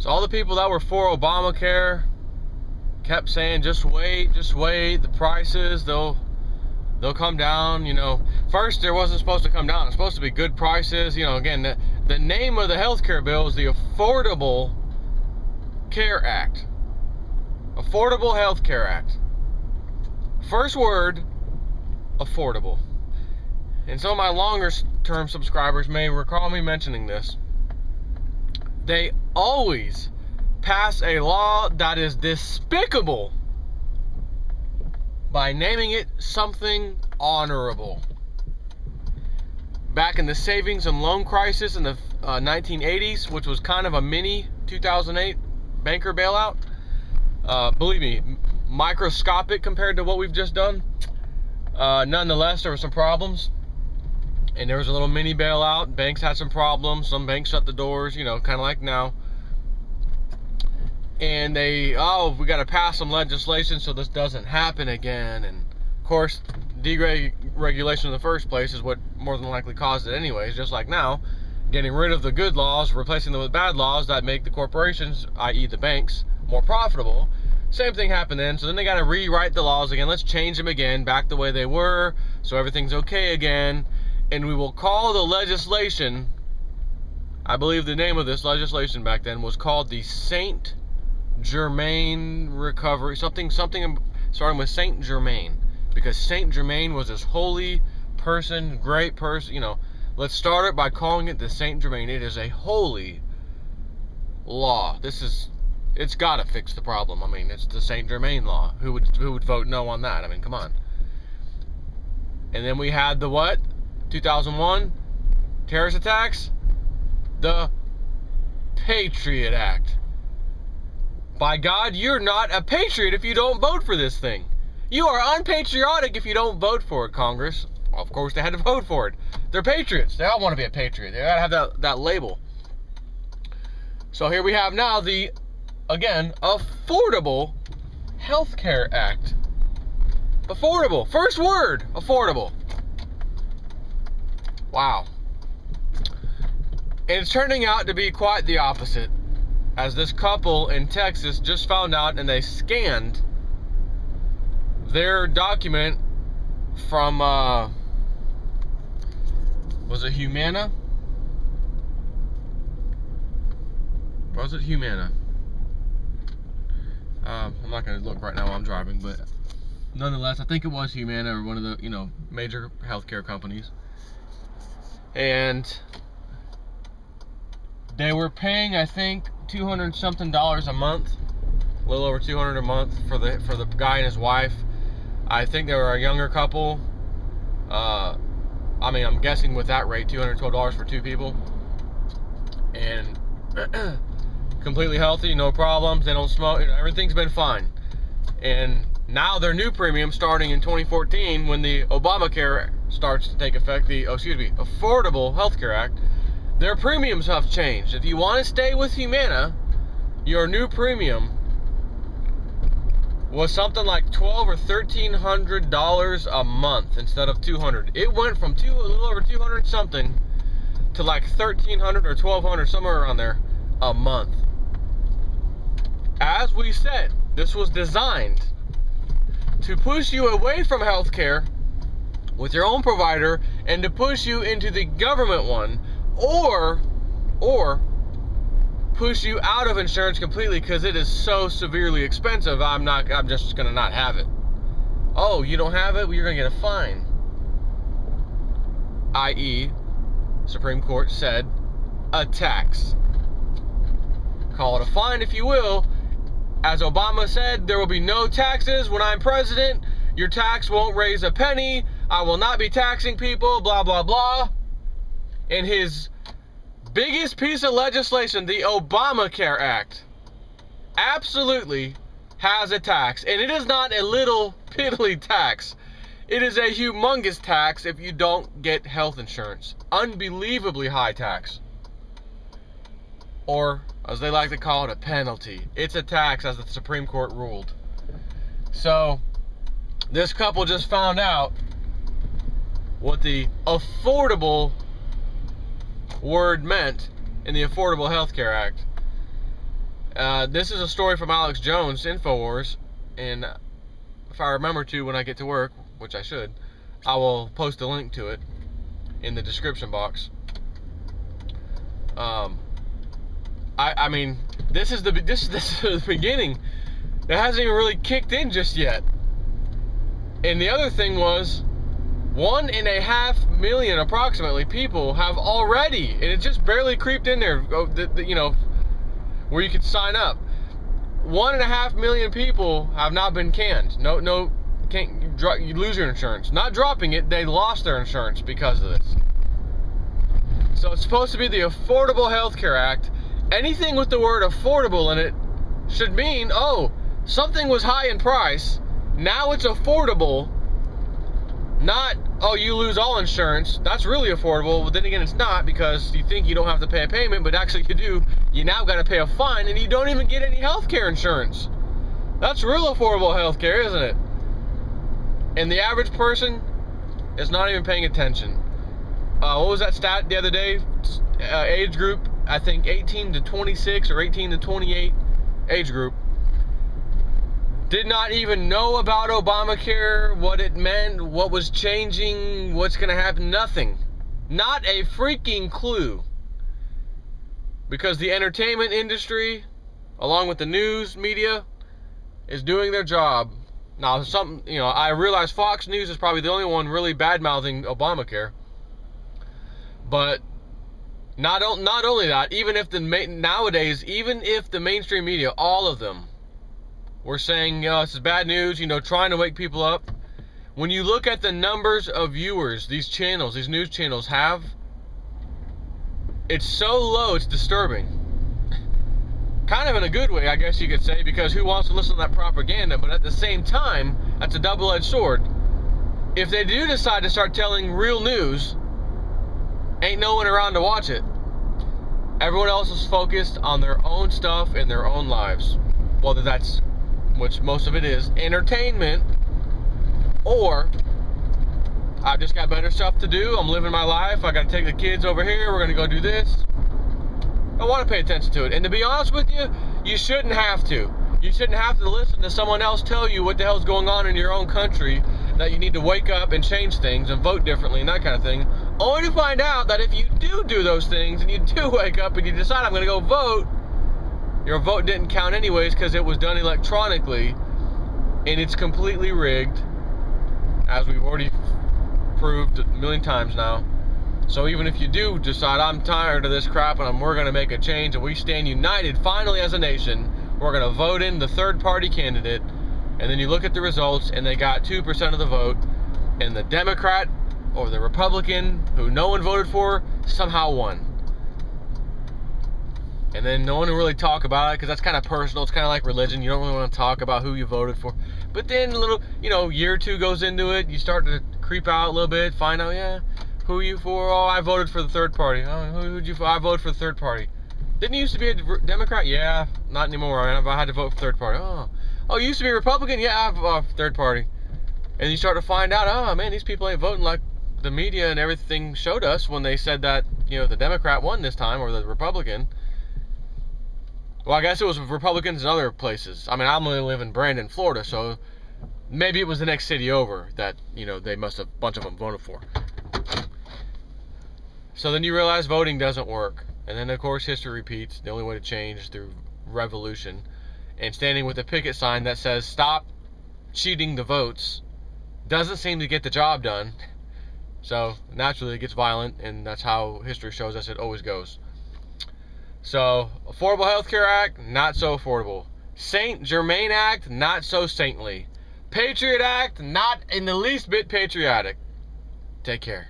So all the people that were for Obamacare kept saying, just wait, the prices, they'll come down. You know, first there wasn't supposed to come down. It's supposed to be good prices. You know, again, the name of the healthcare bill is the Affordable Care Act. Affordable Health Care Act. First word, affordable. And some of my longer term subscribers may recall me mentioning this. They always pass a law that is despicable by naming it something honorable. Back in the savings and loan crisis in the 1980s, which was kind of a mini 2008 banker bailout, believe me, microscopic compared to what we've just done. Nonetheless, there were some problems, and there was a little mini bailout. Banks had some problems. Some banks shut the doors, you know, kind of like now. And we got to pass some legislation so this doesn't happen again. And of course, deregulation in the first place is what more than likely caused it anyways. Just like now, getting rid of the good laws, replacing them with bad laws that make the corporations, i.e. the banks, more profitable. Same thing happened then. So then they got to rewrite the laws again. Let's change them again back the way they were so everything's okay again. And we will call the legislation, I believe the name of this legislation back then was called the Saint Germain Recovery, something starting with Saint Germain, because Saint Germain was this holy person, great person. You know, let's start it by calling it the Saint Germain. It is a holy law. It's got to fix the problem. I mean, it's the Saint Germain law. Who would vote no on that? I mean, come on. And then we had the what? 2001 terrorist attacks, the Patriot Act. By God, you're not a patriot if you don't vote for this thing. You are unpatriotic if you don't vote for it, Congress. Well, of course, they had to vote for it. They're patriots. They all want to be a patriot. They gotta have that label. So here we have now the, again, Affordable Health Care Act. Affordable. First word, affordable. Wow. And it's turning out to be quite the opposite, as this couple in Texas just found out, and they scanned their document from, was it Humana? Was it Humana? I'm not going to look right now while I'm driving, but nonetheless, I think it was Humana, or one of the, you know, major healthcare companies. And they were paying, I think, $200 something a month, a little over $200 a month for the guy and his wife. I think they were a younger couple. I mean, I'm guessing with that rate, $212 for two people, and completely healthy, no problems. They don't smoke. Everything's been fine. And now their new premium, starting in 2014, when the Obamacare starts to take effect, the Affordable Health Care Act, their premiums have changed. If you want to stay with Humana, your new premium was something like $1,200 or $1,300 a month instead of $200. It went from a little over $200 something to like $1,300 or $1,200, somewhere around there, a month. As we said, this was designed to push you away from healthcare with your own provider and to push you into the government one, or push you out of insurance completely because it is so severely expensive. I'm just gonna not have it. Oh, you don't have it? Well, you're gonna get a fine. I.e., Supreme Court said, a tax. Call it a fine if you will. As Obama said, there will be no taxes when I'm president. Your tax won't raise a penny. I will not be taxing people, blah, blah, blah. And his biggest piece of legislation, the Obamacare Act, absolutely has a tax. And it is not a little piddly tax. It is a humongous tax if you don't get health insurance. Unbelievably high tax. Or, as they like to call it, a penalty. It's a tax, as the Supreme Court ruled. So, this couple just found out what the affordable word meant in the Affordable Health Care Act. This is a story from Alex Jones, InfoWars, and if I remember to when I get to work, which I should, I will post a link to it in the description box. I mean, this is the beginning. It hasn't even really kicked in just yet. And the other thing was, 1.5 million approximately people have already, and it just barely creeped in there, you know, where you could sign up. 1.5 million people have now been canned. You lose your insurance. Not dropping it, they lost their insurance because of this. So it's supposed to be the Affordable Health Care Act. Anything with the word affordable in it should mean, oh, something was high in price, now it's affordable. Not, oh, you lose all insurance, that's really affordable. But then again, it's not, because you think you don't have to pay a payment, but actually you do. You now got to pay a fine, and you don't even get any health care insurance. That's real affordable health care, isn't it? And the average person is not even paying attention. What was that stat the other day? Age group, I think 18 to 26 or 18 to 28 age group, did not even know about Obamacare, what it meant, what was changing, what's going to happen, nothing. Not a freaking clue. Because the entertainment industry, along with the news media, is doing their job. Now, I realize Fox News is probably the only one really bad-mouthing Obamacare. But not only that, nowadays, even if the mainstream media, all of them, were saying, this is bad news, trying to wake people up. When you look at the numbers of viewers these news channels have, it's so low, it's disturbing. Kind of in a good way, I guess you could say, because who wants to listen to that propaganda? But at the same time, that's a double-edged sword. If they do decide to start telling real news, ain't no one around to watch it. Everyone else is focused on their own stuff in their own lives. Whether that's, which most of it is, entertainment, or I've just got better stuff to do, I'm living my life, I got to take the kids over here, we're going to go do this. I want to pay attention to it. And to be honest with you, you shouldn't have to. You shouldn't have to listen to someone else tell you what the hell's going on in your own country, that you need to wake up and change things and vote differently and that kind of thing, only to find out that if you do those things and you do wake up and you decide I'm going to go vote, your vote didn't count anyways because it was done electronically, and it's completely rigged, as we've already proved a million times now. So even if you do decide, I'm tired of this crap and we're going to make a change and we stand united finally as a nation, we're going to vote in the third-party candidate, and then you look at the results and they got 2% of the vote, and the Democrat or the Republican, who no one voted for, somehow won. And then no one will really talk about it because that's kind of personal. It's kind of like religion. You don't really want to talk about who you voted for. But then a little, year or two goes into it. You start to creep out a little bit, find out, yeah, who are you for? Oh, I voted for the third party. Oh, who'd you for? I voted for the third party. Didn't you used to be a Democrat? Yeah, not anymore. I had to vote for third party. Oh, you used to be a Republican? Yeah, I third party. And you start to find out, oh man, these people ain't voting like the media and everything showed us when they said that, the Democrat won this time, or the Republican. Well, I guess it was Republicans in other places. I mean, I only live in Brandon, Florida, so maybe it was the next city over that, they must have, a bunch of them voted for. So then you realize voting doesn't work. And then, of course, history repeats. The only way to change is through revolution. And standing with a picket sign that says, stop cheating the votes, doesn't seem to get the job done. So, naturally, it gets violent, and that's how history shows us it always goes. So, Affordable Health Care Act, not so affordable. Saint Germain Act, not so saintly. Patriot Act, not in the least bit patriotic. Take care.